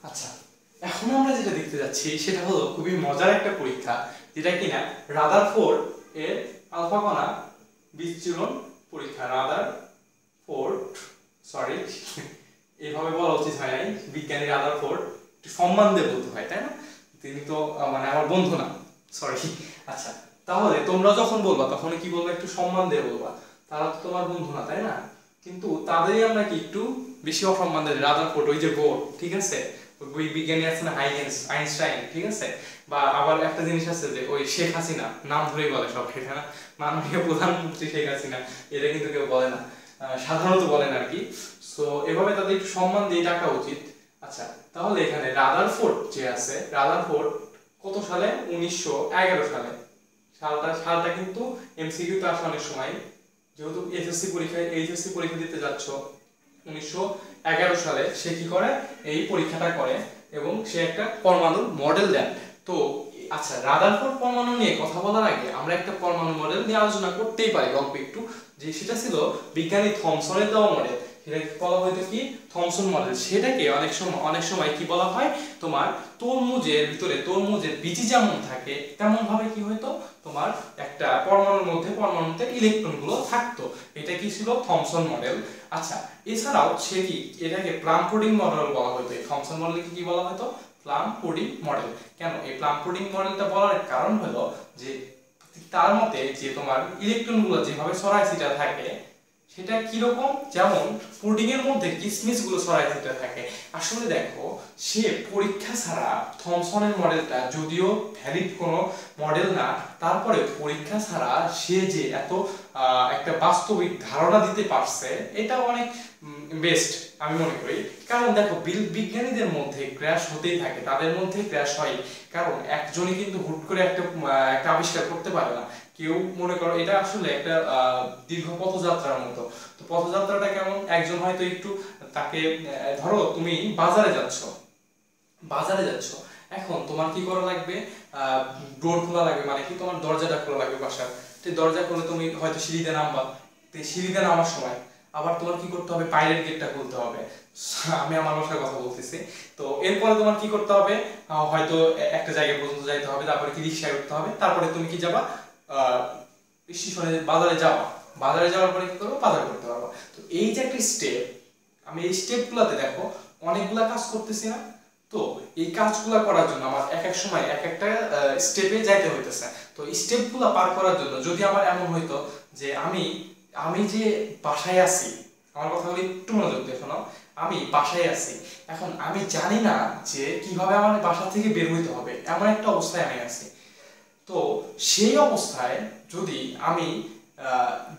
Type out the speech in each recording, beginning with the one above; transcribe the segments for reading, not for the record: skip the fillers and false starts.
আচ্ছা, এখন আমরা যেটা দেখতে যাচ্ছি সেটা হলো খুবই মজার একটা পরীক্ষা, যেটা কিনা রাদারফোর্ড এর আলফা কণা বিচ্ছুরণ পরীক্ষা। রাদারফোর্ড, সরি এইভাবে বলা উচিত হয় নাই, বিজ্ঞানী রাদারফোর্ড একটু সম্মান দিয়ে বলতে হয়, তাই না? তিনি তো মানে আমার বন্ধু না, সরি। আচ্ছা, তাহলে তোমরা যখন বলবা তখন কি বলবা? একটু সম্মান দিয়ে বলবা, তারা তো তোমার বন্ধু না, তাই না? কিন্তু তাদেরই আমরা কি একটু বেশি অসম্মান দিই। রাদারফোর্ড, ওই যে বোর, ঠিক আছে, ওই বিজ্ঞানী আছে না আইনস্টাইন, ঠিক আছে, বা আবার একটা জিনিস আছে যে ওই শেখ হাসিনা, নাম ধরেই বলে সব, সেটা না, মাননীয় প্রধানমন্ত্রী শেখ হাসিনা, এটা কিন্তু কেউ বলে না, সাধারণত বলেন আর কি। সো এভাবে তাদের একটু সম্মান দিয়ে ডাকা উচিত। আচ্ছা, তাহলে এখানে রাদারফোর্ড যে আছে, রাদারফোর্ড কত সালে? 1911 সালে। সালটা কিন্তু এমসিকিউ তে আসে অনেক সময়, যেহেতু এইচএসসি পরীক্ষা দিতে যাচ্ছ 1911 সালে সে কি করে? এই পরীক্ষাটা করে এবং সে একটা পরমাণুর মডেল দেন। তো আচ্ছা, রাদারফোর্ড পরমাণু নিয়ে কথা বলার আগে আমরা একটা পরমাণু মডেল নিয়ে আলোচনা করতেই পারি অল্প একটু, যে সেটা ছিল বিজ্ঞানী থমসনের দেওয়া মডেল। সেটাকে বলা হয়তো কি? Thomson model. সেটাকে অনেক সময় কি বলা হয়? তোমার তরমুজের বিচি যেমন থাকে তেমন ভাবে কি হয়তো তোমার একটা পরমাণুতে ইলেকট্রন গুলো থাকতো। এটা কি ছিল? Thomson model. আচ্ছা, এছাড়াও সে কি এটাকে প্লাম পুডিং মডেল বলা হতো। এই থমসন মডেলকে কি বলা হতো? Plum pudding model. কেন এই প্লাম পুডিং মডেলটা বলার কারণ হলো যে তার মতে যে তোমার ইলেকট্রন গুলো যেভাবে ছড়ায় ছিটায় থাকে সেটা কিরকম, যেমন পুডিং এর মধ্যে কিসমিস গুলো ছড়ায় ছিটায় থাকে। আসলে দেখো, সে পরীক্ষা ছাড়া থমসনের মডেলটা যদিও ভ্যালিড কোনো মডেল না, তারপরে পরীক্ষা ছাড়া সে যে এত একটা বাস্তবিক ধারণা দিতে পারছে, এটা অনেক বেস্ট আমি মনে করি। কারণ দেখো, বিজ্ঞানীদের মধ্যে ক্র্যাশ হতেই থাকে, তাদের মধ্যে ক্র্যাশ হয়, কারণ একজনই কিন্তু হুট করে একটা আবিষ্কার করতে পারে না। কেউ মনে করো এটা আসলে একটা দীর্ঘ পথযাত্রার মতো। তো পথযাত্রাটা কেমন? একজন হয়তো একটু তাকে, ধরো তুমি বাজারে যাচ্ছ, এখন তোমার কি করা লাগবে? ডোর খোলা লাগবে, মানে কি তোমার দরজাটা খোলা লাগবে বাসার। তো দরজা খুলে তুমি হয়তো সিঁড়িতে নামবা, তো সিঁড়িতে নামার সময় আবার তোমার কি করতে হবে? বাইরের গেটটা খুলতে হবে। আমি আমার বাসার কথা বলতেছি। তো এরপরে তোমার কি করতে হবে? হয়তো একটা জায়গা পর্যন্ত যাইতে হবে, তারপরে কি রিক্সায় উঠতে হবে, তারপরে তুমি কি যাবা? স্টেশনে, বাজারে যাওয়ার পরে কি করবো? বাজার করতে পারবো। তো এই যে একটা স্টেপ, আমি এই স্টেপগুলোতে দেখো অনেকগুলা কাজ করতেছি না? তো এই কাজগুলো করার জন্য আমার এক এক সময় এক একটা স্টেপে যাইতে হইতেছে। তো স্টেপগুলো পার করার জন্য যদি আমার এমন হইতো যে আমি যে বাসায় আছি, আমার কথাগুলো একটু মনোযোগ দিয়ে শোনো, আমি বাসায় আছি, এখন আমি জানি না যে কিভাবে আমার বাসা থেকে বের হইতে হবে, এমন একটা অবস্থায় আমি আছি। তো সেই অবস্থায় যদি আমি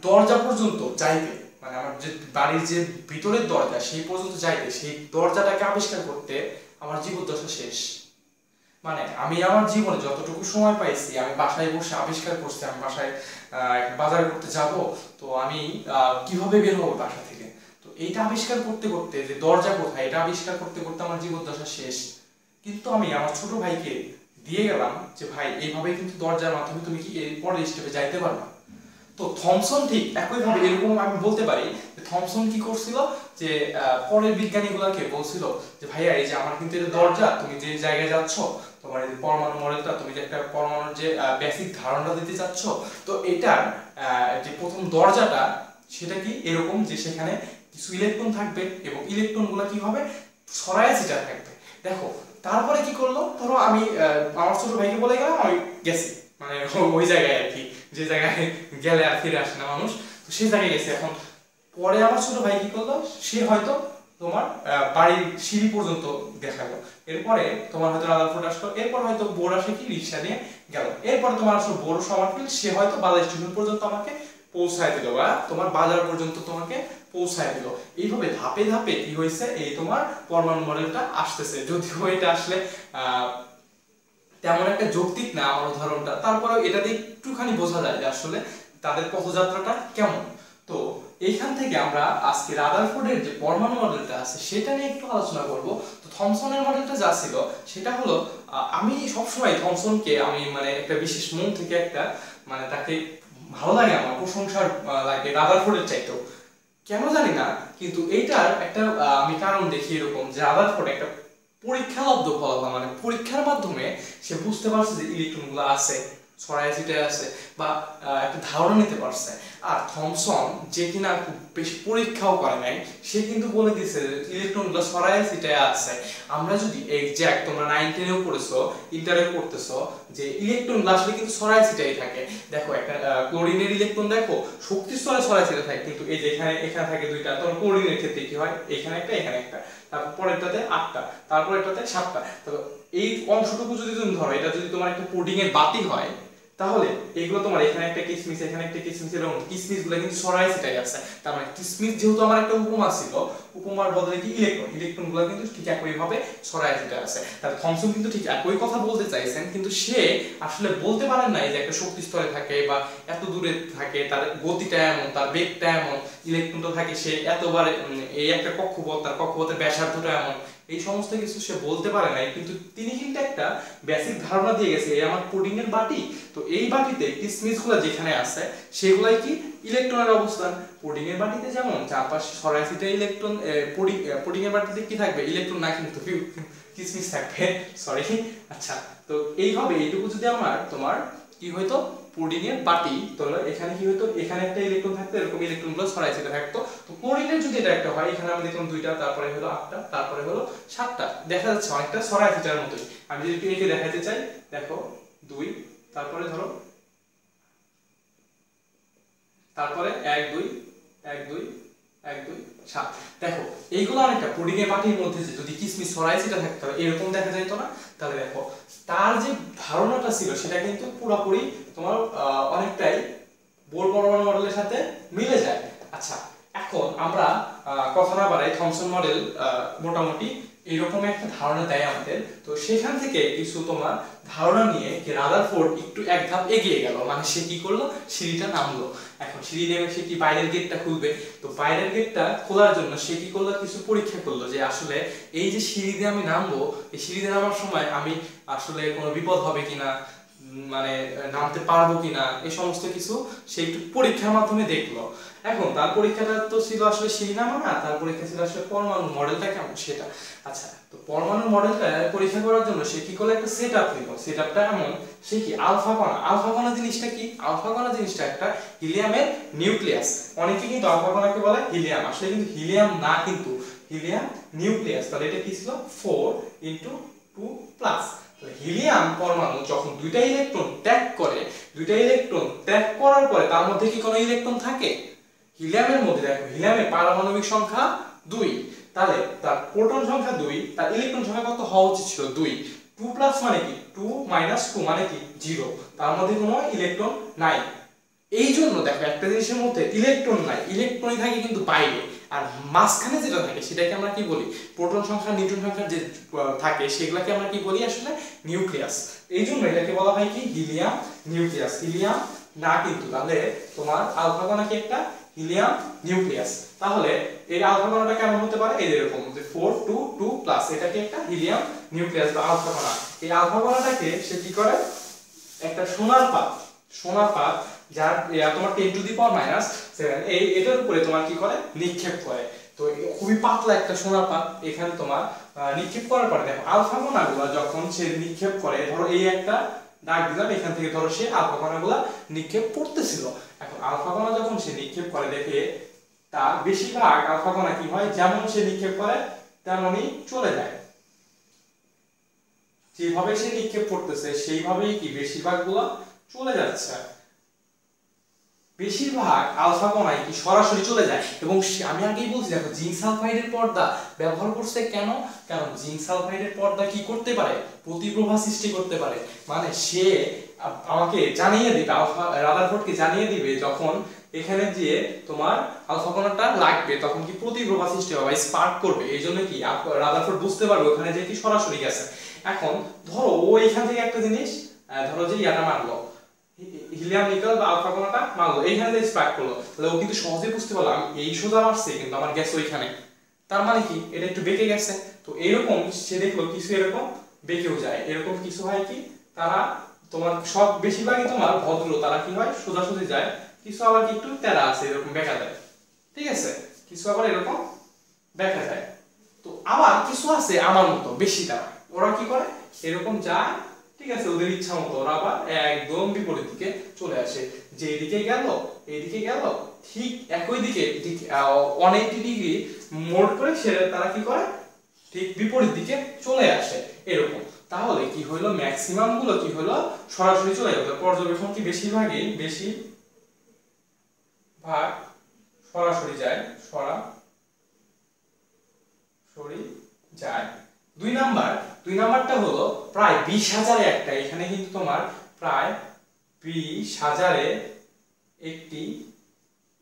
দরজা পর্যন্ত যাইতে, মানে আমার যে বাড়ির যে ভিতরের দরজা সেই পর্যন্ত যাইতে, সেই দরজাটাকে আবিষ্কার করতে আমার জীবদ্দশা শেষ। মানে আমি আমার জীবনে যতটুকু সময় পাইছি আমি বাসায় বসে আবিষ্কার করছি, আমি বাসায় বাজার করতে যাব, তো আমি কিভাবে বের হবো বাসা থেকে। তো এইটা আবিষ্কার করতে করতে, যে দরজা কোথায় এটা আবিষ্কার করতে করতে আমার জীবদ্দশা শেষ। কিন্তু আমি আমার ছোট ভাইকে দিয়ে গেলাম যে ভাই এইভাবে কিন্তু দরজার মাধ্যমে তুমি কি এর পরের স্টেপে যাইতে পারবা। তো থমসন ঠিক একইভাবে এরকম আমি বলতে পারি যে থমসন কি করছিল, যে পরের বিজ্ঞানীগুলোকে বলছিল যে ভাইয়া এই যে আমার কিন্তু এটা দরজা, তুমি যে জায়গায় যাচ্ছ, তোমার এই পরমাণু মডেলটা, তুমি যে একটা পরমাণুর যে বেসিক ধারণা দিতে চাচ্ছ, তো এটার যে প্রথম দরজাটা সেটা কি এরকম যে সেখানে কিছু ইলেকট্রন থাকবে এবং ইলেকট্রন গুলো কি হবে? ছড়ায় ছিটায় থাকবে। দেখো তারপরে কি করলো, ধরো আমি আমার ছোট ভাইকে বলে গেলাম, আমি গেছি, মানে ওই জায়গায় আর কি, যে জায়গায় গেলে আর ফিরে আসে না মানুষ, তো সেই জায়গায় গেছে। এখন পরে আমার ছোট ভাই কি করলো, সে হয়তো তোমার বাড়ির সিঁড়ি পর্যন্ত দেখালো, এরপরে তোমার হয়তো রাদারফোর্ড আসলো, এরপর হয়তো বোর আসে কি রিক্সা নিয়ে গেল, এরপরে তোমার আসলে বড় সমারফিল্ড, সে হয়তো বাজার স্টেশন পর্যন্ত আমাকে পৌঁছায় দিল, বা তোমার বাজার পর্যন্ত তোমাকে পৌঁছায় দিল। এইভাবে ধাপে ধাপে কি হয়েছে, এই তোমার পরমাণু মডেলটা আসতেছে। যদিও এটা আসলে তেমন একটা যৌক্তিক না আমার উদাহরণটা, তারপরেও এটা দিয়ে একটুখানি বোঝা যায় যে আসলে তাদের পথযাত্রাটা কেমন। তো এইখান থেকে আমরা আজকে রাদারফোর্ডের যে পরমাণু মডেলটা আছে সেটা নিয়ে একটু আলোচনা করব। তো থমসনের মডেলটা যা ছিল সেটা হলো, আমি সবসময় থমসনকে আমি মানে একটা বিশেষ মন থেকে একটা মানে তাকে ভালো লাগে, আমার প্রশংসার লাগে রাদারফোর্ডের চাইতেও, কেন জানি না, কিন্তু এইটার একটা আমি কারণ দেখি এরকম যে রাদারফোর্ড একটা পরীক্ষালব্ধ ফলাফল, মানে পরীক্ষার মাধ্যমে সে বুঝতে পারছে যে ইলেকট্রনগুলো আছে, ছড়ায় ছিটায় আছে, বা একটা ধারণা নিতে পারছে। আর থমসন যে কিনা খুব বেশি পরীক্ষাও করে নাই, সে কিন্তু বলে দিছে যে ইলেকট্রনগুলো ছড়ায় ছিটায় আছে। আমরা যদি এক্সাক্ট, তোমরা 9 10 এও পড়েছো, ইন্টারে পড়তেছো, যে ইলেকট্রনগুলো আসলে কিন্তু ছড়ায় ছিটায় থাকে। দেখো একটা ক্লোরিনের ইলেকট্রন দেখো শক্তি স্তরে ছড়ায় ছিটায় থাকে, কিন্তু এই যে এখানে থাকে দুইটা। তখন ক্লোরিনের ক্ষেত্রে কি হয়, এখানে একটা এখানে একটা, তারপর পরেরটাতে 8টা, তারপর এটাতে 7টা। তো এই অংশটুকু যদি তুমি ধরো, এটা যদি তোমার একটা পুডিং এর বাতি হয়, তাহলে এগুলো তোমার এখানে একটা কিসমিস, এখানে একটা কিসমিস, এরকম কিসমিস গুলো কিন্তু ছড়ায় ছিটায় আছে। তার মানে কিসমিস যেহেতু আমার একটা উপমা ছিল, উপমার বদলে কি ইলেকট্রন গুলো কিন্তু ঠিক একই ভাবে ছড়ায় ছিটায় আছে। তাহলে থমসন কিন্তু ঠিক একই কথা বলতে চাইছেন, কিন্তু সে আসলে বলতে পারেন না যে একটা শক্তি স্তরে থাকে বা এত দূরে থাকে, তার গতিটা এমন, তার বেগটা এমন, ইলেকট্রনটা থাকে সে এতবার, এই একটা কক্ষপথ, তার কক্ষপথের ব্যাসার্ধটা এমন, এই সমস্ত কিছু সে বলতে পারে নাই। কিন্তু তিনি কিন্তু একটা বেসিক ধারণা দিয়ে গেছে, এই আমার পুডিং এর বাটি, তো এই বাটিতে কিসমিসগুলো যেখানে আছে সেগুলাই কি ইলেকট্রনের অবস্থান। পুডিং এর বাটিতে যেমন চারপাশে ছড়ায় ছিটায় ইলেকট্রন, পুডিং এর বাটিতে কি থাকবে, ইলেকট্রন না কিন্তু কিসমিস থাকবে, সরি। আচ্ছা, তো এইভাবে এইটুকু যদি আমার তোমার কি হইতো, পুডিং এর বাটি, তাহলে এখানে কি হইতো, এখানে একটা ইলেকট্রন থাকতো, এরকম ইলেকট্রনগুলো ছড়ায় ছিটায় থাকতো। তো ক্লোরিনের যদি এটা একটা হয়, এখানে আমরা দেখলাম 2টা, তারপরে হলো 8টা, তারপরে হলো 7টা, দেখা যাচ্ছে অনেকটা ছড়ায় ছিটার মতোই। আমি যদি একটু এঁকে দেখাতে চাই, দেখো 2, তারপরে ধরো, তারপরে 1 2 1 2 1 2 7। দেখো এইগুলো অনেকটা পুডিং এর বাটির মধ্যে যদি কিসমিস ছড়ায় ছিটা থাকতো তাহলে এরকম দেখা যেত না। তাহলে দেখো তার যে ধারণাটা ছিল সেটা কিন্তু পুরোপুরি তোমার অনেকটাই বোর পরমাণু মডেলের সাথে মিলে যায়। আচ্ছা, এখন আমরা কথা না বাড়াই, থমসন মডেল মোটামুটি এরকম একটা ধারণা দেয় আমাদের। তো সেখান থেকে কিছু তোমার ধারণা নিয়ে কি রাদারফোর্ড একটু এক ধাপ এগিয়ে গেল, মানে সে কি করলো, সিঁড়িটা নামলো। এখন সিঁড়ি নেমে সে কি বাইরের গেটটা খুলবে, তো বাইরের গেটটা খোলার জন্য সে কি করলো, কিছু পরীক্ষা করলো যে আসলে এই যে সিঁড়ি দিয়ে আমি নামবো, এই সিঁড়ি দিয়ে নামার সময় আমি আসলে কোনো বিপদ হবে কিনা, মানে নামতে পারবো কিনা, এই সমস্ত কিছু সে একটু পরীক্ষার মাধ্যমে দেখলো। এখন তার পরীক্ষাটা তো ছিল আসলে সিঁড়ি নামা না, তার পরীক্ষা ছিল আসলে পরমাণু মডেলটা কেমন সেটা। আচ্ছা, তো পরমাণু মডেলটা পরীক্ষা করার জন্য সে কি করলো, একটা সেটআপ নিল। সেটআপটা এমন, সে কি আলফা কণা। আলফা কণা জিনিসটা কি, আলফা কণা জিনিসটা একটা হিলিয়ামের নিউক্লিয়াস। অনেকে কিন্তু আলফা কণাকে বলে হিলিয়াম, আসলে কিন্তু হিলিয়াম না, কিন্তু হিলিয়াম নিউক্লিয়াস। তাহলে এটা কি ছিল, 4 × 2 প্লাস। হিলিয়াম পরমাণু যখন দুইটা ইলেকট্রন ত্যাগ করে, দুইটা ইলেকট্রন ত্যাগ করার পরে তার মধ্যে কি কোনো ইলেকট্রন থাকে, হিলিয়ামের মধ্যে দেখো হিলিয়ামের পারমাণবিক সংখ্যা 2, তাহলে তার প্রোটন সংখ্যা 2, তার ইলেকট্রন সংখ্যা কত হওয়া উচিত ছিল 2। 2 প্লাস মানে কি, 2 মাইনাস 2 মানে কি 0, তার মধ্যে কোনো ইলেকট্রন নাই। এই জন্য দেখো একটা জিনিসের মধ্যে ইলেকট্রন নাই, ইলেকট্রনই থাকে কিন্তু বাইরে, আর মাঝখানে যেটা থাকে সেটাকে আমরা কি বলি, প্রোটন সংখ্যা নিউট্রন সংখ্যা যে থাকে সেগুলোকে আমরা কি বলি, আসলে নিউক্লিয়াস। এই জন্য এটাকে বলা হয় কি, হিলিয়াম নিউক্লিয়াস। হিলিয়াম না কিন্তু, তাহলে তোমার আলফা কণা কি একটা হিলিয়াম নিউক্লিয়াস। তাহলে এই আলফা কণাটা কেমন হতে পারে, এই এরকম যে 4 2 2 প্লাস, এটা কি একটা হিলিয়াম নিউক্লিয়াস বা আলফা কণা। এই আলফা কণাটাকে সে কি করে, একটা সোনার পাত, সোনার পাত যার তোমার 10⁻⁻⁷ এই এটার উপরে তোমার কি করে, নিক্ষেপ করে। তো খুবই পাতলা একটা সোনার পাত এখানে তোমার নিক্ষেপ করার পরে দেখো আলফা কণাগুলো যখন সে নিক্ষেপ করে, ধরো এই একটা দাগ দিলাম, এখান থেকে ধরো সে আলফা কণাগুলো নিক্ষেপ করতেছিল। এখন আলফা কণা যখন সে নিক্ষেপ করে, দেখে তার বেশিরভাগ আলফা কণা কি হয়, যেমন সে নিক্ষেপ করে তেমনই চলে যায়। যেভাবে সে নিক্ষেপ করতেছে সেইভাবেই কি বেশিরভাগ গুলো চলে যাচ্ছে। বেশিরভাগ আলফা কণাই কি সরাসরি চলে যায়। এবং আমি আগেই বলছি দেখো জিঙ্ক সালফাইডের পর্দা ব্যবহার করছে কেন, কারণ জিঙ্ক সালফাইডের পর্দা কি করতে পারে, প্রতিপ্রভা সৃষ্টি করতে পারে। মানে সে আমাকে জানিয়ে দিবে, আলফা রাদারফোর্ডকে জানিয়ে দিবে যখন এখানে যে তোমার আলফা কণাটা লাগবে তখন কি প্রতিপ্রভা সৃষ্টি হবে, স্পার্ক করবে। এই জন্য কি রাদারফোর্ড বুঝতে পারবে ওখানে যে কি সরাসরি গেছে। এখন ধরো ও এখান থেকে একটা জিনিস, ধরো যে ইয়াটা মারলো, হিলিয়াম নিকেল বা আলফা কণাটা মারলো, এইখানে যে স্পার্ক করলো, তাহলে ও কিন্তু সহজেই বুঝতে পারলো আমি এই সোজা মারছি কিন্তু আমার গেছে ওইখানে, তার মানে কি এটা একটু বেঁকে গেছে। তো এরকম সে দেখলো কিছু এরকম বেঁকেও যায়, এরকম কিছু হয় কি, তারা তোমার সব বেশিরভাগই তোমার ভদ্র, তারা কি হয় সোজাসুজি যায়, কিছু আবার কি একটু তেরা আছে, এরকম বেঁকা যায়, ঠিক আছে, কিছু আবার এরকম বেঁকা যায়। তো আবার কিছু আছে আমার মতো বেশি তারা, ওরা কি করে এরকম যায়, ঠিক আছে, ওদের ইচ্ছা মতো ওরা আবার একদম বিপরীত দিকে চলে আসে, যে এদিকে গেল এইদিকে গেল, ঠিক একই দিকে ঠিক 180 ডিগ্রি মোড় করে সে তারা কি করে ঠিক বিপরীত দিকে চলে আসে এরকম। তাহলে কি হলো, ম্যাক্সিমাম গুলো কি হলো সরাসরি চলে গেল। পর্যবেক্ষণ কি বেশিরভাগই বেশিরভাগ সরাসরি যায়, সরাসরি যায়। দুই নাম্বারটা হলো প্রায় 20,000 একটা, এখানে কিন্তু তোমার প্রায় 20,000 একটি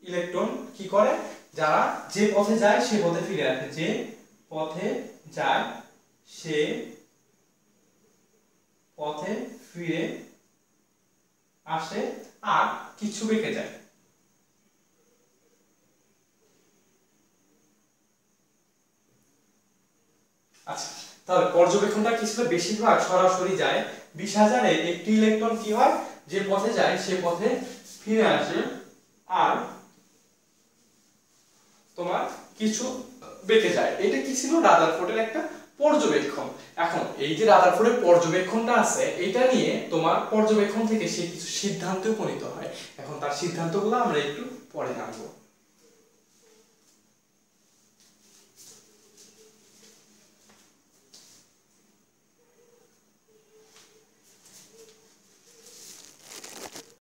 ইলেকট্রন কি করে, যারা যে পথে যায় সে পথে ফিরে আসে, যে পথে যায় সে পথে ফিরে আসে আর কিছু বেঁকে যায়। আচ্ছা, তাহলে পর্যবেক্ষণটা কি ছিল, বেশিরভাগ সরাসরি যায়, 20,000 একটি ইলেকট্রন কি হয় যে পথে যায় সে পথে ফিরে আসে আর তোমার কিছু বেঁকে যায়। এটা কি ছিল, রাদারফোর্ডের একটা পর্যবেক্ষণ। এখন এই যে রাদারফোর্ডের পর্যবেক্ষণটা আছে, এটা নিয়ে তোমার পর্যবেক্ষণ থেকে সে কিছু সিদ্ধান্তে উপনীত হয়। এখন তার সিদ্ধান্তগুলো আমরা একটু পরে জানবো।